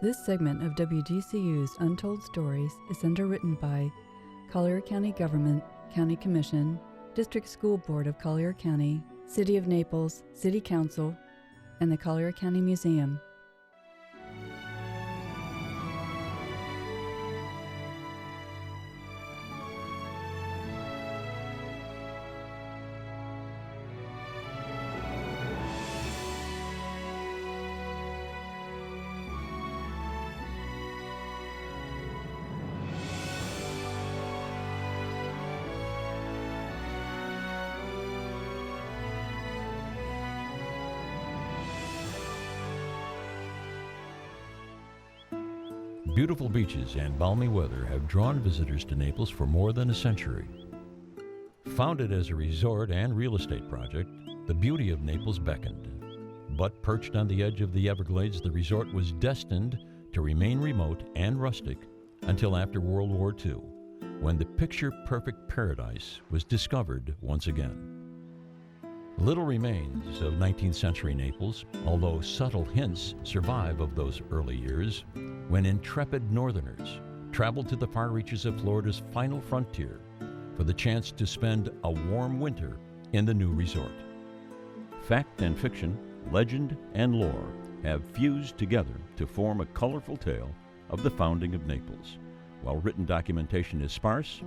This segment of WGCU's Untold Stories is underwritten by Collier County Government, County Commission, District School Board of Collier County, City of Naples, City Council, and the Collier County Museum. Beautiful beaches and balmy weather have drawn visitors to Naples for more than a century. Founded as a resort and real estate project, the beauty of Naples beckoned. But perched on the edge of the Everglades, the resort was destined to remain remote and rustic until after World War II, when the picture-perfect paradise was discovered once again. Little remains of 19th century Naples, although subtle hints survive of those early years, when intrepid northerners traveled to the far reaches of Florida's final frontier for the chance to spend a warm winter in the new resort. Fact and fiction, legend and lore have fused together to form a colorful tale of the founding of Naples. While written documentation is sparse,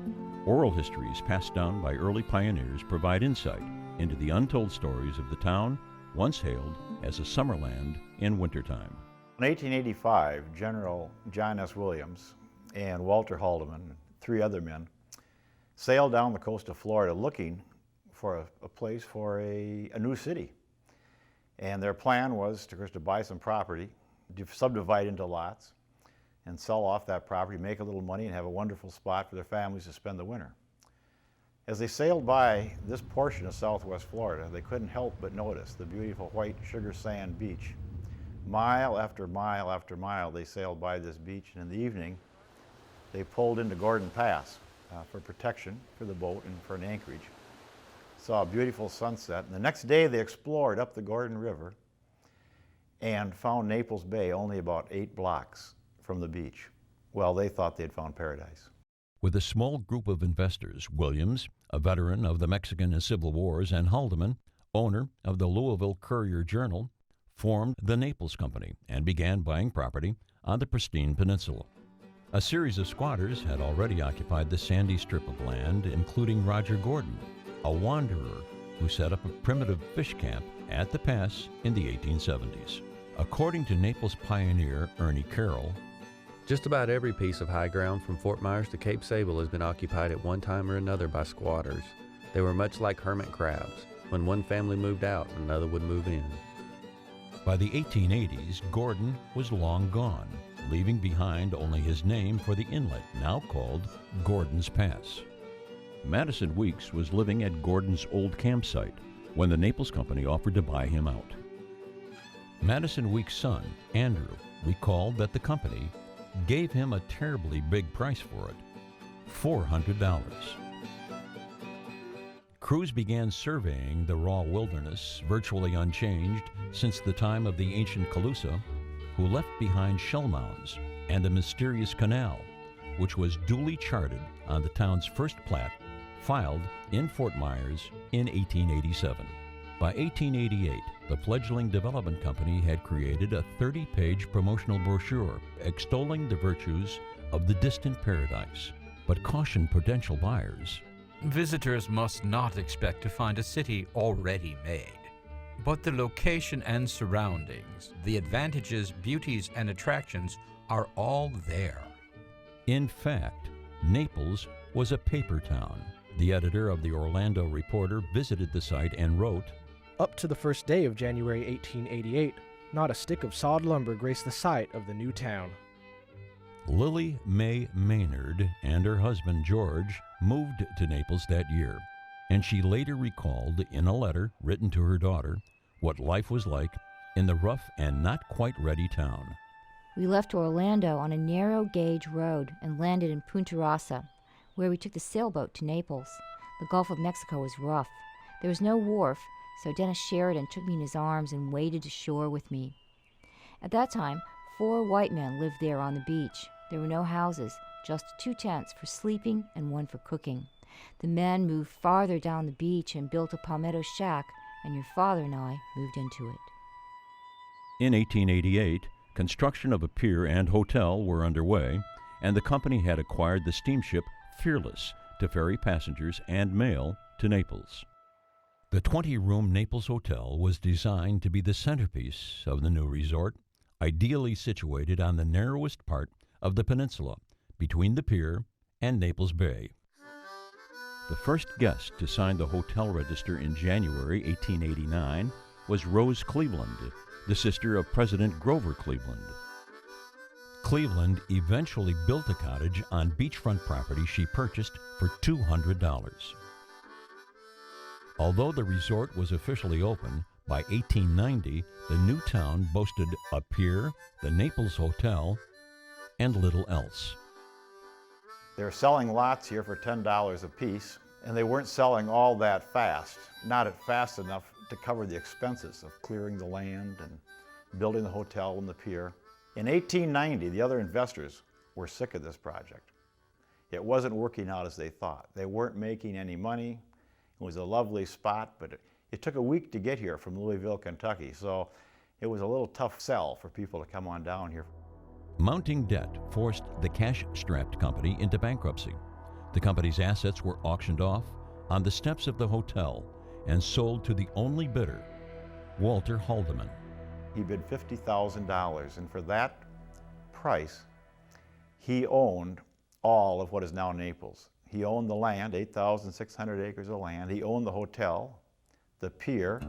oral histories passed down by early pioneers provide insight into the untold stories of the town once hailed as a Summerland in wintertime. In 1885, General John S. Williams and Walter Haldeman, and 3 other men, sailed down the coast of Florida looking for a place for a new city. And their plan was, of course, to buy some property, subdivide into lots, and sell off that property, make a little money, and have a wonderful spot for their families to spend the winter. As they sailed by this portion of southwest Florida, they couldn't help but notice the beautiful white sugar sand beach. Mile after mile after mile, they sailed by this beach, and in the evening, they pulled into Gordon Pass for protection for the boat and for an anchorage. Saw a beautiful sunset, and the next day they explored up the Gordon River and found Naples Bay only about 8 blocks from the beach. Well, they thought they'd found paradise. With a small group of investors, Williams, a veteran of the Mexican and Civil Wars, and Haldeman, owner of the Louisville Courier-Journal, formed the Naples Company and began buying property on the pristine peninsula. A series of squatters had already occupied the sandy strip of land, including Roger Gordon, a wanderer who set up a primitive fish camp at the pass in the 1870s. According to Naples pioneer Ernie Carroll, just about every piece of high ground from Fort Myers to Cape Sable has been occupied at one time or another by squatters. They were much like hermit crabs. When one family moved out, another would move in. By the 1880s, Gordon was long gone, leaving behind only his name for the inlet, now called Gordon's Pass. Madison Weeks was living at Gordon's old campsite when the Naples Company offered to buy him out. Madison Weeks' son, Andrew, recalled that the company gave him a terribly big price for it, $400. Crews began surveying the raw wilderness, virtually unchanged since the time of the ancient Calusa, who left behind shell mounds and a mysterious canal, which was duly charted on the town's first plat, filed in Fort Myers in 1887. By 1888, the fledgling development company had created a 30-page promotional brochure extolling the virtues of the distant paradise, but cautioned potential buyers. Visitors must not expect to find a city already made, but the location and surroundings, the advantages, beauties, and attractions are all there. In fact, Naples was a paper town. The editor of the Orlando Reporter visited the site and wrote, "Up to the first day of January 1888, not a stick of sawed lumber graced the site of the new town." Lily Mae Maynard and her husband George moved to Naples that year, and she later recalled in a letter written to her daughter what life was like in the rough and not quite ready town. We left Orlando on a narrow gauge road and landed in Punta Rasa, where we took the sailboat to Naples. The Gulf of Mexico was rough. There was no wharf, so Dennis Sheridan took me in his arms and waded ashore with me. At that time, 4 white men lived there on the beach. There were no houses, just 2 tents for sleeping and 1 for cooking. The men moved farther down the beach and built a palmetto shack, and your father and I moved into it. In 1888, construction of a pier and hotel were underway, and the company had acquired the steamship Fearless to ferry passengers and mail to Naples. The 20-room Naples Hotel was designed to be the centerpiece of the new resort, ideally situated on the narrowest part of the peninsula, between the pier and Naples Bay. The first guest to sign the hotel register in January 1889 was Rose Cleveland, the sister of President Grover Cleveland. Cleveland eventually built a cottage on beachfront property she purchased for $200. Although the resort was officially open, by 1890, the new town boasted a pier, the Naples Hotel, and little else. They were selling lots here for $10 a piece, and they weren't selling all that fast, not fast enough to cover the expenses of clearing the land and building the hotel and the pier. In 1890, the other investors were sick of this project. It wasn't working out as they thought. They weren't making any money. It was a lovely spot, but it took a week to get here from Louisville, Kentucky, so it was a little tough sell for people to come on down here. Mounting debt forced the cash-strapped company into bankruptcy. The company's assets were auctioned off on the steps of the hotel and sold to the only bidder, Walter Haldeman. He bid $50,000, and for that price, he owned all of what is now Naples. He owned the land, 8,600 acres of land. He owned the hotel, the pier.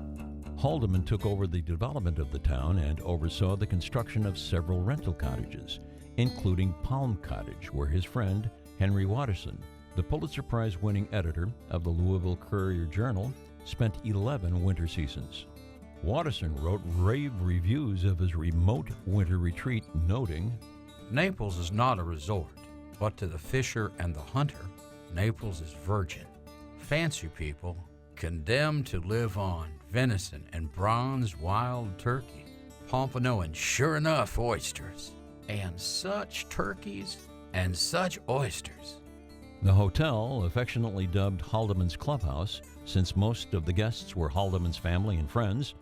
Haldeman took over the development of the town and oversaw the construction of several rental cottages, including Palm Cottage, where his friend Henry Watterson, the Pulitzer Prize-winning editor of the Louisville Courier-Journal, spent 11 winter seasons. Watterson wrote rave reviews of his remote winter retreat, noting, Naples is not a resort, but to the fisher and the hunter, Naples is virgin. Fancy people condemned to live on venison and bronze wild turkey, pompano and sure enough oysters, and such turkeys and such oysters. The hotel, affectionately dubbed Haldeman's Clubhouse, since most of the guests were Haldeman's family and friends,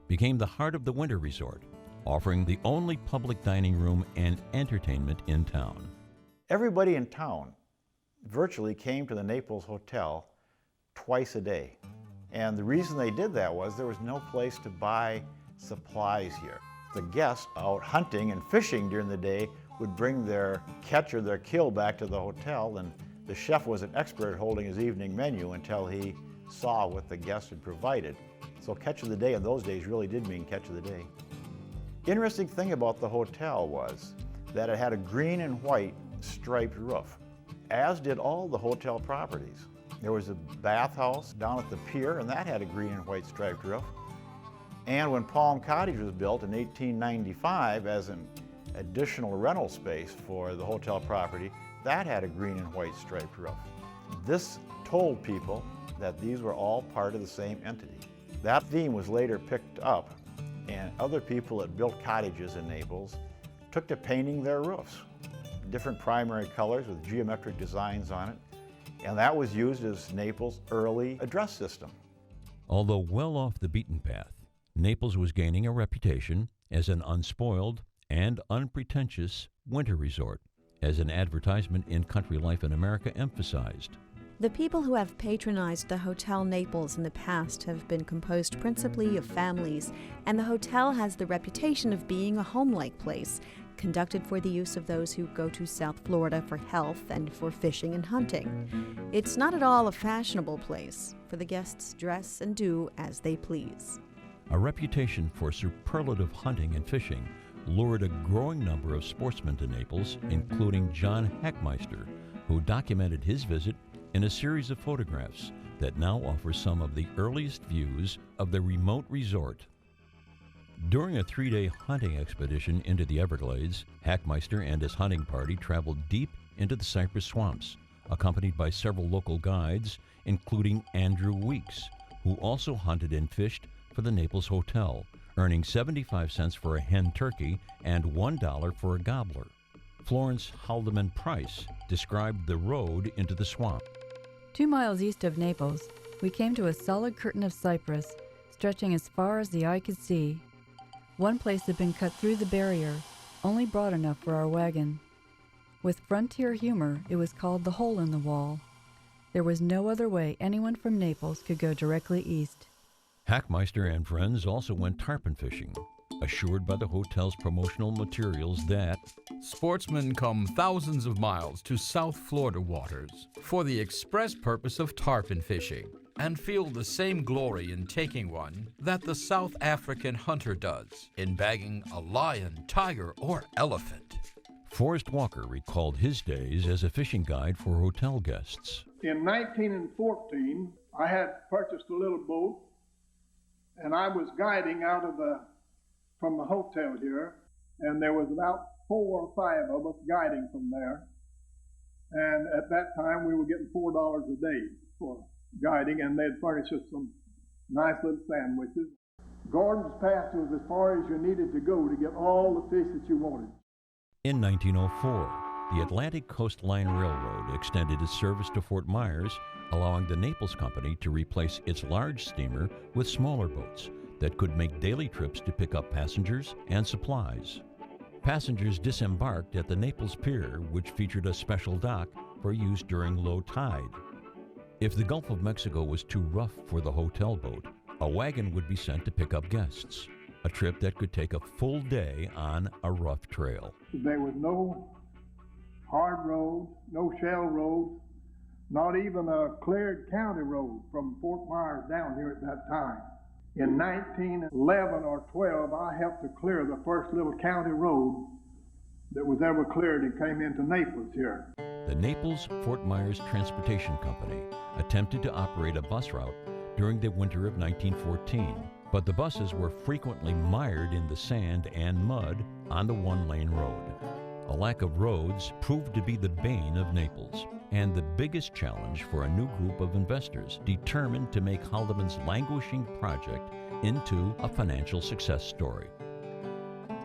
became the heart of the winter resort, offering the only public dining room and entertainment in town. Everybody in town virtually came to the Naples Hotel twice a day. And the reason they did that was there was no place to buy supplies here. The guests out hunting and fishing during the day would bring their catch or their kill back to the hotel, and the chef was an expert at holding his evening menu until he saw what the guests had provided. So catch of the day in those days really did mean catch of the day. Interesting thing about the hotel was that it had a green and white striped roof, as did all the hotel properties. There was a bathhouse down at the pier, and that had a green and white striped roof. And when Palm Cottage was built in 1895 as an additional rental space for the hotel property, that had a green and white striped roof. This told people that these were all part of the same entity. That theme was later picked up, and other people that built cottages in Naples took to painting their roofs. Different primary colors with geometric designs on it, and that was used as Naples' early address system. Although well off the beaten path, Naples was gaining a reputation as an unspoiled and unpretentious winter resort, as an advertisement in Country Life in America emphasized. The people who have patronized the Hotel Naples in the past have been composed principally of families, and the hotel has the reputation of being a home-like place, conducted for the use of those who go to South Florida for health and for fishing and hunting. It's not at all a fashionable place, for the guests dress and do as they please. A reputation for superlative hunting and fishing lured a growing number of sportsmen to Naples, including John Heckmeister, who documented his visit in a series of photographs that now offer some of the earliest views of the remote resort. During a 3-day hunting expedition into the Everglades, Hackmeister and his hunting party traveled deep into the cypress swamps, accompanied by several local guides, including Andrew Weeks, who also hunted and fished for the Naples Hotel, earning 75 cents for a hen turkey and $1 for a gobbler. Florence Haldeman Price described the road into the swamp. 2 miles east of Naples, we came to a solid curtain of cypress stretching as far as the eye could see. One place had been cut through the barrier, only broad enough for our wagon. With frontier humor, it was called the hole in the wall. There was no other way anyone from Naples could go directly east. Hackmeister and friends also went tarpon fishing, assured by the hotel's promotional materials that sportsmen come thousands of miles to South Florida waters for the express purpose of tarpon fishing and feel the same glory in taking one that the South African hunter does in bagging a lion, tiger, or elephant. Forrest Walker recalled his days as a fishing guide for hotel guests. In 1914, I had purchased a little boat, and I was guiding from the hotel here, and there was about 4 or 5 of us guiding from there. And at that time, we were getting $4 a day for guiding, and they'd furnish us some nice little sandwiches. Gordon's Pass was as far as you needed to go to get all the fish that you wanted. In 1904, the Atlantic Coastline Railroad extended its service to Fort Myers, allowing the Naples Company to replace its large steamer with smaller boats that could make daily trips to pick up passengers and supplies. Passengers disembarked at the Naples Pier, which featured a special dock for use during low tide. If the Gulf of Mexico was too rough for the hotel boat, a wagon would be sent to pick up guests, a trip that could take a full day on a rough trail. There was no hard road, no shell road, not even a cleared county road from Fort Myers down here at that time. In 1911 or 12, I helped to clear the first little county road that was ever cleared and came into Naples here. The Naples-Fort Myers Transportation Company attempted to operate a bus route during the winter of 1914, but the buses were frequently mired in the sand and mud on the one-lane road. A lack of roads proved to be the bane of Naples, and the biggest challenge for a new group of investors determined to make Haldeman's languishing project into a financial success story.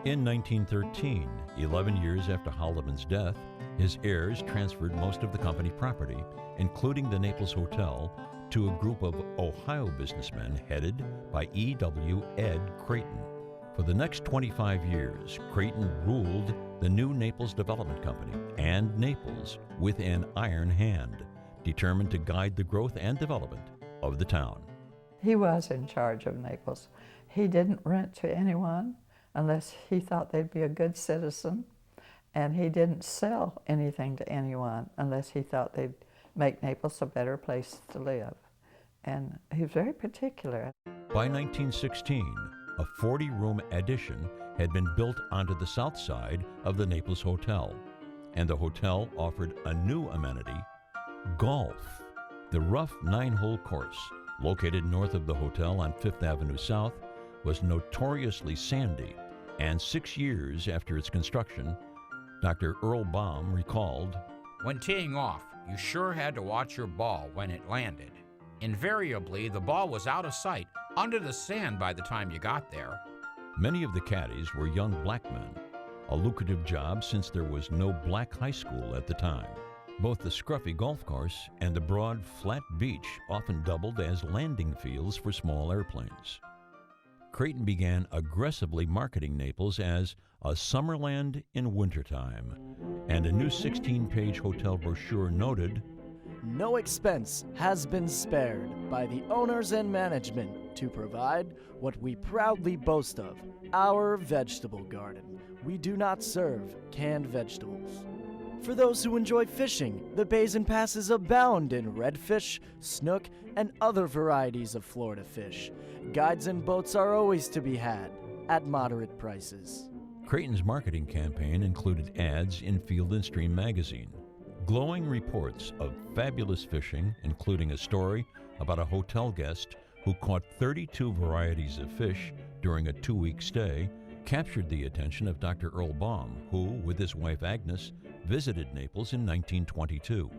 In 1913, 11 years after Haldeman's death, his heirs transferred most of the company property, including the Naples Hotel, to a group of Ohio businessmen headed by E.W. Ed Creighton. For the next 25 years, Creighton ruled the new Naples Development Company and Naples with an iron hand, determined to guide the growth and development of the town. He was in charge of Naples. He didn't rent to anyone unless he thought they'd be a good citizen, and he didn't sell anything to anyone unless he thought they'd make Naples a better place to live. And he was very particular. By 1916, a 40-room addition had been built onto the south side of the Naples Hotel, and the hotel offered a new amenity, golf. The rough 9-hole course, located north of the hotel on 5th Avenue South, was notoriously sandy, and 6 years after its construction, Dr. Earl Baum recalled, "When teeing off, you sure had to watch your ball when it landed. Invariably, the ball was out of sight, under the sand by the time you got there." Many of the caddies were young black men, a lucrative job since there was no black high school at the time. Both the scruffy golf course and the broad, flat beach often doubled as landing fields for small airplanes. Creighton began aggressively marketing Naples as a Summerland in wintertime, and a new 16-page hotel brochure noted, "No expense has been spared by the owners and management to provide what we proudly boast of, our vegetable garden. We do not serve canned vegetables. For those who enjoy fishing, the bays and passes abound in redfish, snook, and other varieties of Florida fish. Guides and boats are always to be had at moderate prices." Creighton's marketing campaign included ads in Field and Stream magazine, glowing reports of fabulous fishing, including a story about a hotel guest who caught 32 varieties of fish during a 2-week stay, captured the attention of Dr. Earl Baum, who, with his wife Agnes, visited Naples in 1922.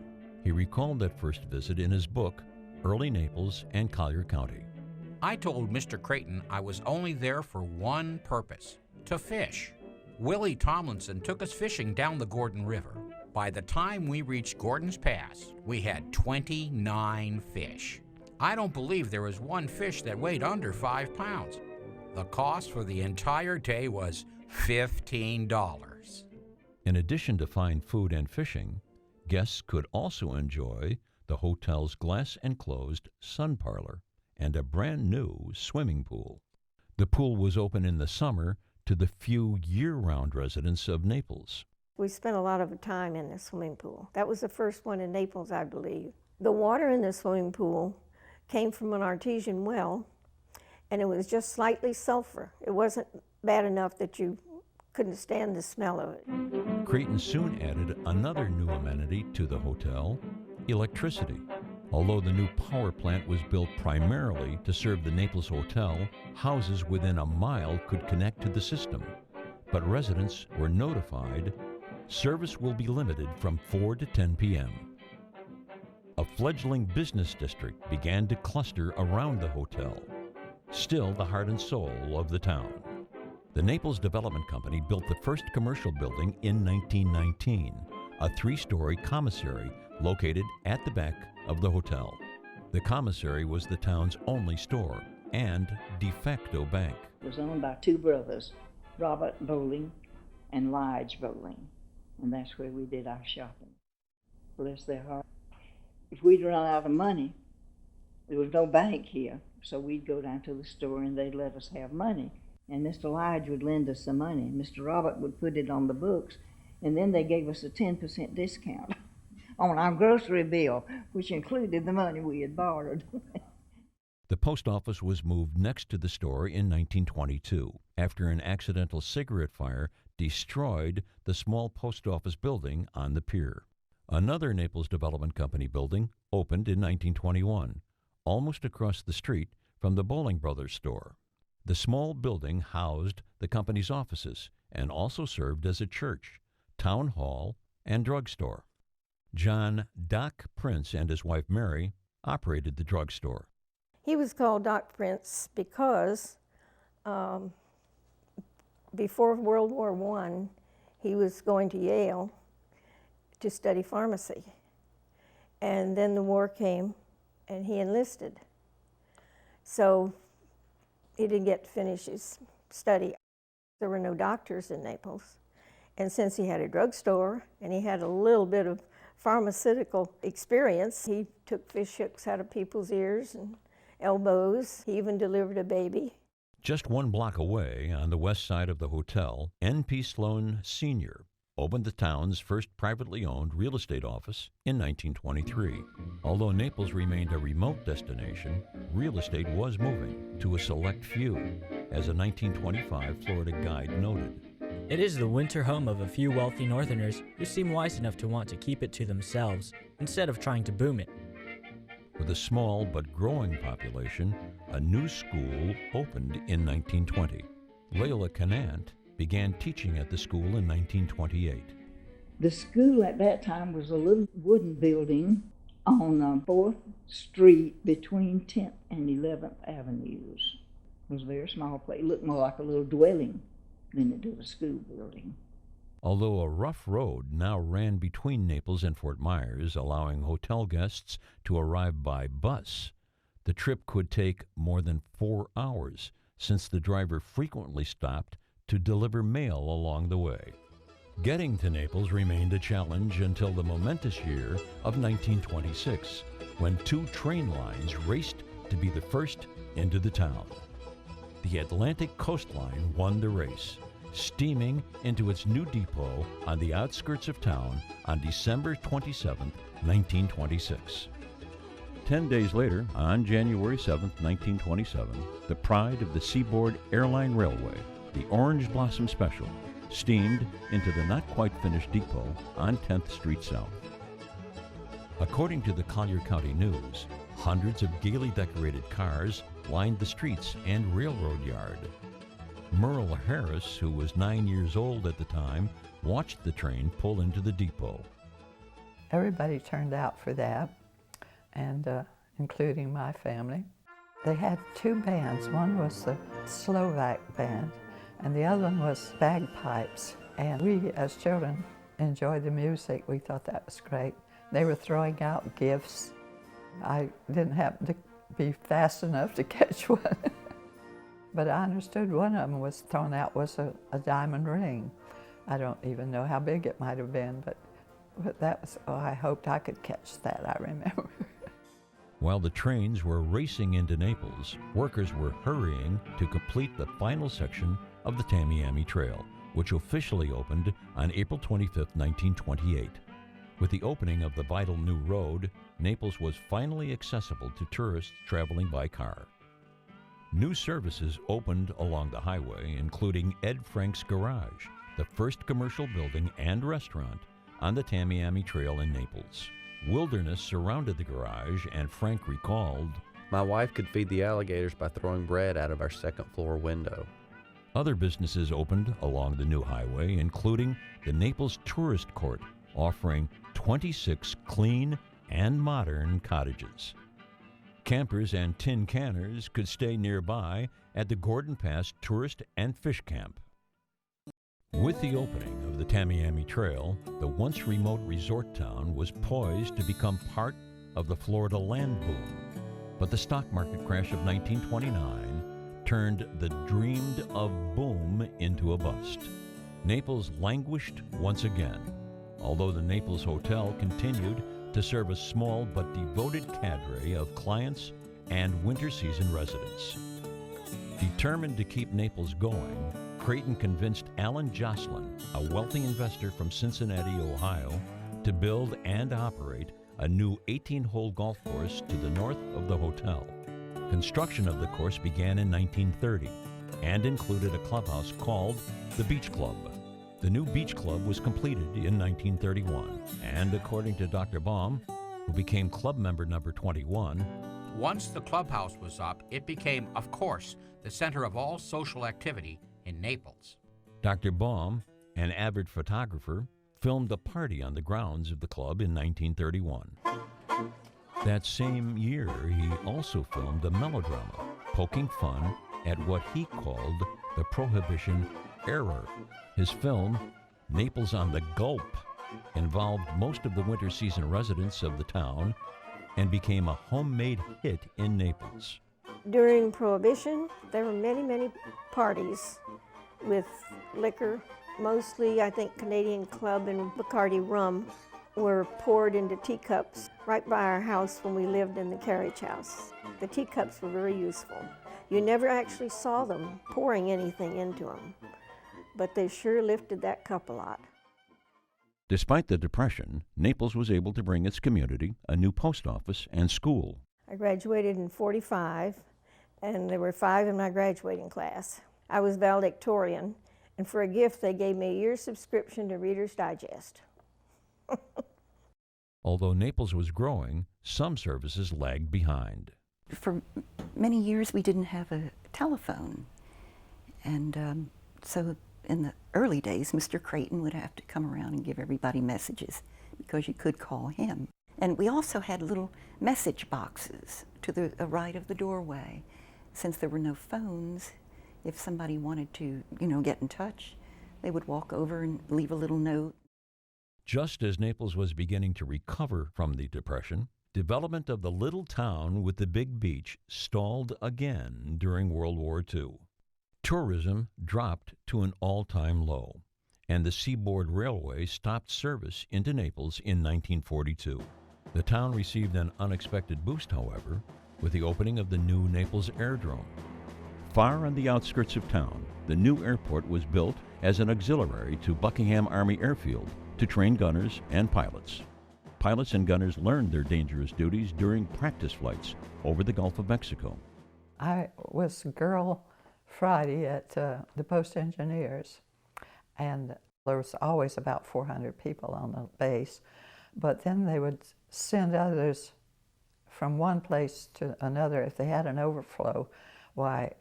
He recalled that first visit in his book, Early Naples and Collier County. I told Mr. Creighton I was only there for one purpose, to fish. Willie Tomlinson took us fishing down the Gordon River. By the time we reached Gordon's Pass, we had 29 fish. I don't believe there was one fish that weighed under 5 pounds. The cost for the entire day was $15. In addition to fine food and fishing, guests could also enjoy the hotel's glass-enclosed sun parlor and a brand new swimming pool. The pool was open in the summer to the few year-round residents of Naples. We spent a lot of time in the swimming pool. That was the first one in Naples, I believe. The water in the swimming pool came from an artesian well, and it was just slightly sulfur. It wasn't bad enough that you couldn't stand the smell of it. Creighton soon added another new amenity to the hotel, electricity. Although the new power plant was built primarily to serve the Naples Hotel, houses within a mile could connect to the system. But residents were notified service will be limited from 4 to 10 p.m. A fledgling business district began to cluster around the hotel, still the heart and soul of the town. The Naples Development Company built the first commercial building in 1919, a 3-story commissary located at the back of the hotel. The commissary was the town's only store and de facto bank. It was owned by 2 brothers, Robert Bowling and Lige Bowling, and that's where we did our shopping. Bless their heart. If we'd run out of money, there was no bank here, so we'd go down to the store and they'd let us have money. And Mr. Lige would lend us some money. Mr. Robert would put it on the books, and then they gave us a 10% discount on our grocery bill, which included the money we had borrowed. The post office was moved next to the store in 1922 after an accidental cigarette fire destroyed the small post office building on the pier. Another Naples Development Company building opened in 1921, almost across the street from the Bowling Brothers store. The small building housed the company's offices and also served as a church, town hall, and drugstore. John Doc Prince and his wife Mary operated the drugstore. He was called Doc Prince because before World War I, he was going to Yale to study pharmacy. And then the war came and he enlisted. So he didn't get to finish his study. There were no doctors in Naples. And since he had a drugstore and he had a little bit of pharmaceutical experience, he took fish hooks out of people's ears and elbows. He even delivered a baby. Just 1 block away on the west side of the hotel, N.P. Sloan Sr. opened the town's first privately owned real estate office in 1923. Although Naples remained a remote destination, real estate was moving to a select few, as a 1925 Florida guide noted. It is the winter home of a few wealthy Northerners who seem wise enough to want to keep it to themselves instead of trying to boom it. With a small but growing population, a new school opened in 1920. Leila Canant began teaching at the school in 1928. The school at that time was a little wooden building on 4th Street between 10th and 11th Avenues. It was a very small place. It looked more like a little dwelling than it did a school building. Although a rough road now ran between Naples and Fort Myers, allowing hotel guests to arrive by bus, the trip could take more than 4 hours, since the driver frequently stopped to deliver mail along the way. Getting to Naples remained a challenge until the momentous year of 1926, when 2 train lines raced to be the first into the town. The Atlantic coastline won the race, steaming into its new depot on the outskirts of town on December 27, 1926. 10 days later, on January 7, 1927, the pride of the Seaboard Airline Railway, the Orange Blossom Special, steamed into the not-quite-finished depot on 10th Street South. According to the Collier County News, hundreds of gaily decorated cars lined the streets and railroad yard. Merle Harris, who was 9 years old at the time, watched the train pull into the depot. Everybody turned out for that, and including my family. They had two bands. One was the Slovak band, and the other one was bagpipes. And we, as children, enjoyed the music. We thought that was great. They were throwing out gifts. I didn't happen to be fast enough to catch one. But I understood one of them was thrown out was a diamond ring. I don't even know how big it might have been, but that was, oh, I hoped I could catch that, I remember. While the trains were racing into Naples, workers were hurrying to complete the final section of the Tamiami Trail, which officially opened on April 25, 1928. With the opening of the vital new road, Naples was finally accessible to tourists traveling by car. New services opened along the highway, including Ed Frank's Garage, the first commercial building and restaurant on the Tamiami Trail in Naples. Wilderness surrounded the garage, and Frank recalled, "My wife could feed the alligators by throwing bread out of our second-floor window." Other businesses opened along the new highway, including the Naples Tourist Court, offering 26 clean and modern cottages. Campers and tin canners could stay nearby at the Gordon Pass Tourist and Fish Camp. With the opening of the Tamiami Trail, the once remote resort town was poised to become part of the Florida land boom. But the stock market crash of 1929 turned the dreamed of boom into a bust. Naples languished once again, although the Naples Hotel continued to serve a small but devoted cadre of clients and winter season residents. Determined to keep Naples going, Creighton convinced Alan Jocelyn, a wealthy investor from Cincinnati, Ohio, to build and operate a new 18-hole golf course to the north of the hotel. Construction of the course began in 1930 and included a clubhouse called the Beach Club. The new Beach Club was completed in 1931, and according to Dr. Baum, who became club member number 21, once the clubhouse was up, it became, of course, the center of all social activity in Naples. Dr. Baum, an avid photographer, filmed a party on the grounds of the club in 1931. That same year, he also filmed a melodrama, poking fun at what he called the Prohibition era. His film, Naples on the Gulp, involved most of the winter season residents of the town and became a homemade hit in Naples. During Prohibition, there were many, many parties with liquor. Mostly, I think, Canadian Club and Bacardi rum were poured into teacups right by our house when we lived in the carriage house. The teacups were very useful. You never actually saw them pouring anything into them, but they sure lifted that cup a lot. Despite the Depression, Naples was able to bring its community a new post office and school. I graduated in '45, and there were 5 in my graduating class. I was valedictorian, and for a gift they gave me a year's subscription to Reader's Digest. Although Naples was growing, some services lagged behind. For many years we didn't have a telephone, and so in the early days Mr. Creighton would have to come around and give everybody messages because you could call him. And we also had little message boxes to the right of the doorway. Since there were no phones, if somebody wanted to, get in touch, they would walk over and leave a little note. Just as Naples was beginning to recover from the Depression, development of the little town with the big beach stalled again during World War II. Tourism dropped to an all-time low, and the Seaboard Railway stopped service into Naples in 1942. The town received an unexpected boost, however, with the opening of the new Naples Aerodrome. Far on the outskirts of town, the new airport was built as an auxiliary to Buckingham Army Airfield to train gunners and pilots. Pilots and gunners learned their dangerous duties during practice flights over the Gulf of Mexico. I was Girl Friday at the Post Engineers, and there was always about 400 people on the base, but then they would send others from one place to another if they had an overflow. Why,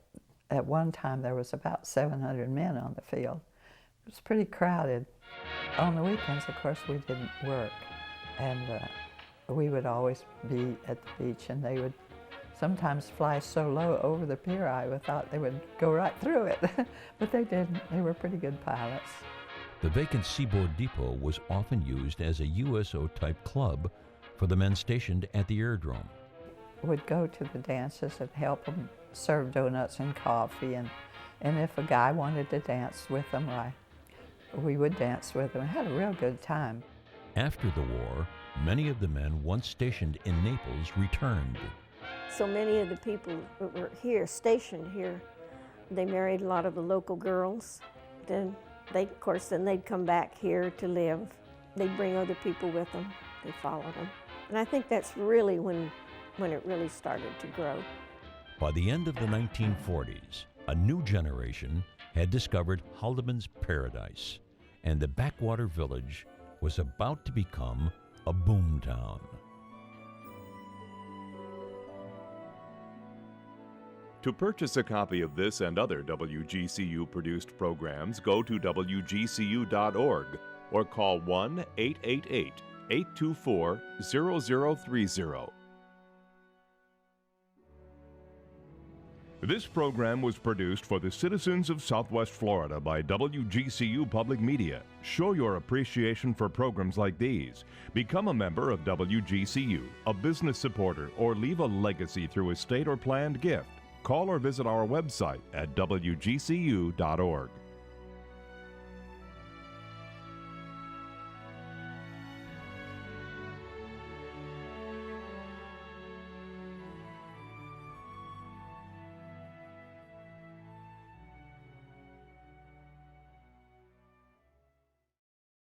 at one time there was about 700 men on the field. It was pretty crowded. On the weekends, of course, we didn't work, and we would always be at the beach, and they would sometimes fly so low over the pier I thought they would go right through it. But they didn't. They were pretty good pilots. The vacant seaboard depot was often used as a USO-type club for the men stationed at the aerodrome. Would go to the dances and help them serve donuts and coffee, and if a guy wanted to dance with them, we would dance with them. I had a real good time. After the war, many of the men once stationed in Naples returned. So many of the people that were here, stationed here, they married a lot of the local girls. Then they'd come back here to live. They'd bring other people with them. They followed them. And I think that's really when it really started to grow. By the end of the 1940s, a new generation had discovered Haldeman's Paradise, and the backwater village was about to become a boomtown. To purchase a copy of this and other WGCU-produced programs, go to WGCU.org or call 1-888-824-0030. This program was produced for the citizens of Southwest Florida by WGCU Public Media. Show your appreciation for programs like these. Become a member of WGCU, a business supporter, or leave a legacy through estate or planned gift. Call or visit our website at WGCU.org.